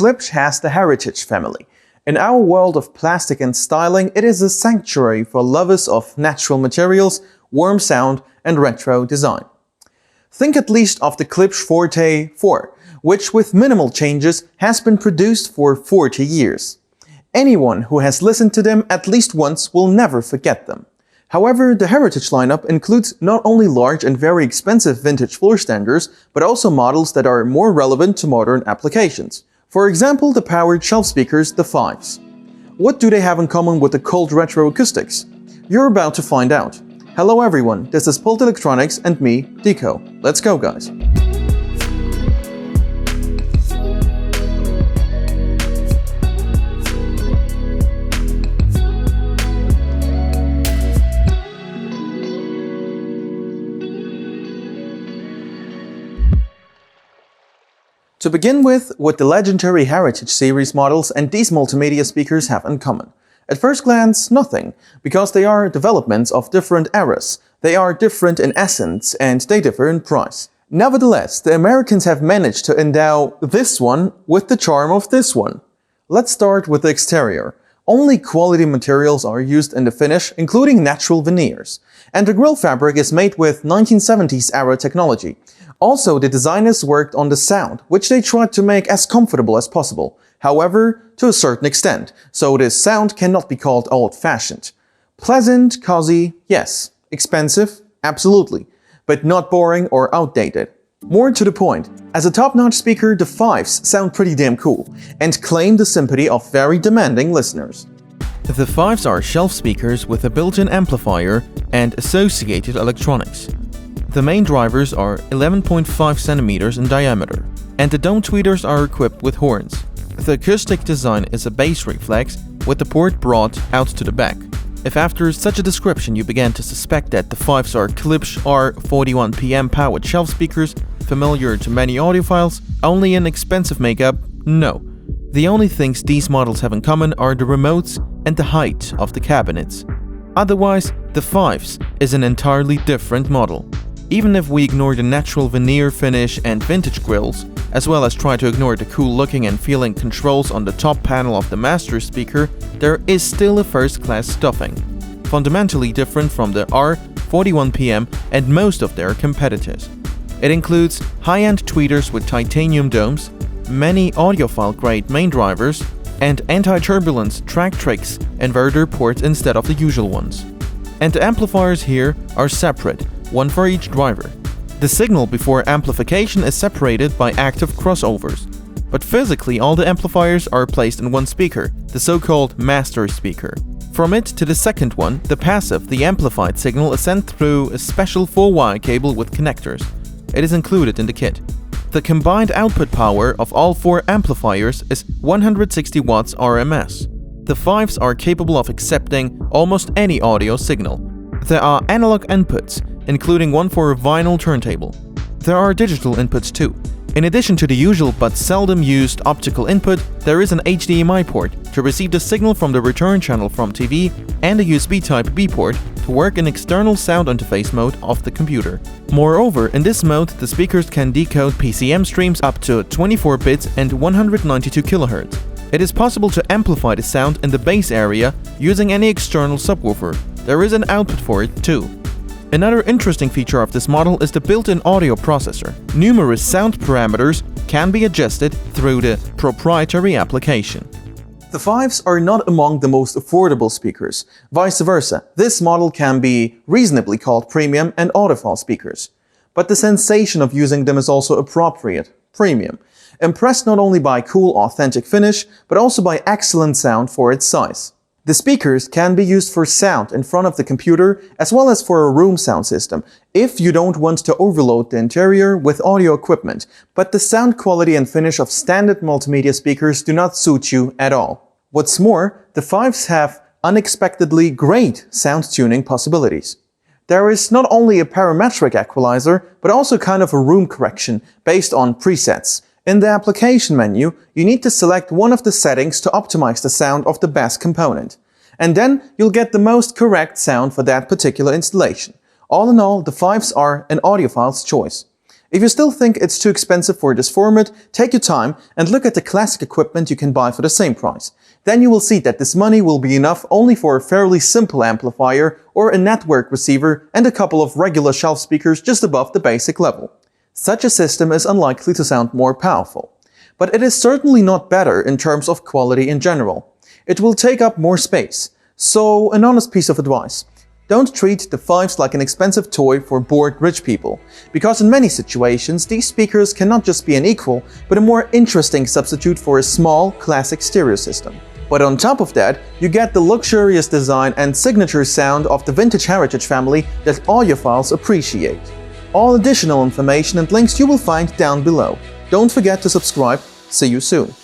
Klipsch has the Heritage family. In our world of plastic and styling, it is a sanctuary for lovers of natural materials, warm sound, and retro design. Think at least of the Klipsch Forte 4, which with minimal changes has been produced for 40 years. Anyone who has listened to them at least once will never forget them. However, the Heritage lineup includes not only large and very expensive vintage floor standers, but also models that are more relevant to modern applications. For example, the powered shelf speakers, the Fives. What do they have in common with the cold retro acoustics? You're about to find out. Hello everyone, this is Pult Electronics and me, Deco. Let's go guys! To begin with, what the legendary Heritage series models and these multimedia speakers have in common. At first glance, nothing, because they are developments of different eras. They are different in essence and they differ in price. Nevertheless, the Americans have managed to endow this one with the charm of this one. Let's start with the exterior. Only quality materials are used in the finish, including natural veneers. And the grille fabric is made with 1970s era technology. Also, the designers worked on the sound, which they tried to make as comfortable as possible. However, to a certain extent, so this sound cannot be called old-fashioned. Pleasant, cozy, yes. Expensive, absolutely. But not boring or outdated. More to the point, as a top-notch speaker, the Fives sound pretty damn cool, and claim the sympathy of very demanding listeners. The Fives are shelf speakers with a built-in amplifier and associated electronics. The main drivers are 11.5 cm in diameter, and the dome tweeters are equipped with horns. The acoustic design is a bass reflex, with the port brought out to the back. If after such a description you began to suspect that the Fives are Klipsch R41PM powered shelf speakers, familiar to many audiophiles, only in expensive makeup, no. The only things these models have in common are the remotes and the height of the cabinets. Otherwise, the Fives is an entirely different model. Even if we ignore the natural veneer finish and vintage grills, as well as try to ignore the cool looking and feeling controls on the top panel of the master speaker, there is still a first-class stuffing, fundamentally different from the R41PM and most of their competitors. It includes high-end tweeters with titanium domes, many audiophile-grade main drivers, and anti-turbulence track tricks inverter ports instead of the usual ones. And the amplifiers here are separate, one for each driver. The signal before amplification is separated by active crossovers, but physically all the amplifiers are placed in one speaker, the so-called master speaker. From it to the second one, the passive, the amplified signal is sent through a special 4-wire cable with connectors. It is included in the kit. The combined output power of all 4 amplifiers is 160 watts RMS. The Fives are capable of accepting almost any audio signal. There are analog inputs, including one for a vinyl turntable. There are digital inputs too. In addition to the usual but seldom used optical input, there is an HDMI port to receive the signal from the return channel from TV and a USB Type-B port to work in external sound interface mode of the computer. Moreover, in this mode, the speakers can decode PCM streams up to 24 bits and 192 kHz. It is possible to amplify the sound in the bass area using any external subwoofer. There is an output for it too. Another interesting feature of this model is the built-in audio processor. Numerous sound parameters can be adjusted through the proprietary application. The Fives are not among the most affordable speakers. Vice versa, this model can be reasonably called premium and audiophile speakers. But the sensation of using them is also appropriate, premium. Impressed not only by cool, authentic finish, but also by excellent sound for its size. The speakers can be used for sound in front of the computer as well as for a room sound system if you don't want to overload the interior with audio equipment, but the sound quality and finish of standard multimedia speakers do not suit you at all. What's more, the Fives have unexpectedly great sound tuning possibilities. There is not only a parametric equalizer, but also kind of a room correction based on presets. In the application menu, you need to select one of the settings to optimize the sound of the bass component. And then you'll get the most correct sound for that particular installation. All in all, the Fives are an audiophile's choice. If you still think it's too expensive for this format, take your time and look at the classic equipment you can buy for the same price. Then you will see that this money will be enough only for a fairly simple amplifier or a network receiver and a couple of regular shelf speakers just above the basic level. Such a system is unlikely to sound more powerful. But it is certainly not better in terms of quality in general. It will take up more space. So, an honest piece of advice. Don't treat the Fives like an expensive toy for bored rich people, because in many situations these speakers can not just be an equal, but a more interesting substitute for a small, classic stereo system. But on top of that, you get the luxurious design and signature sound of the vintage Heritage family that audiophiles appreciate. All additional information and links you will find down below. Don't forget to subscribe. See you soon.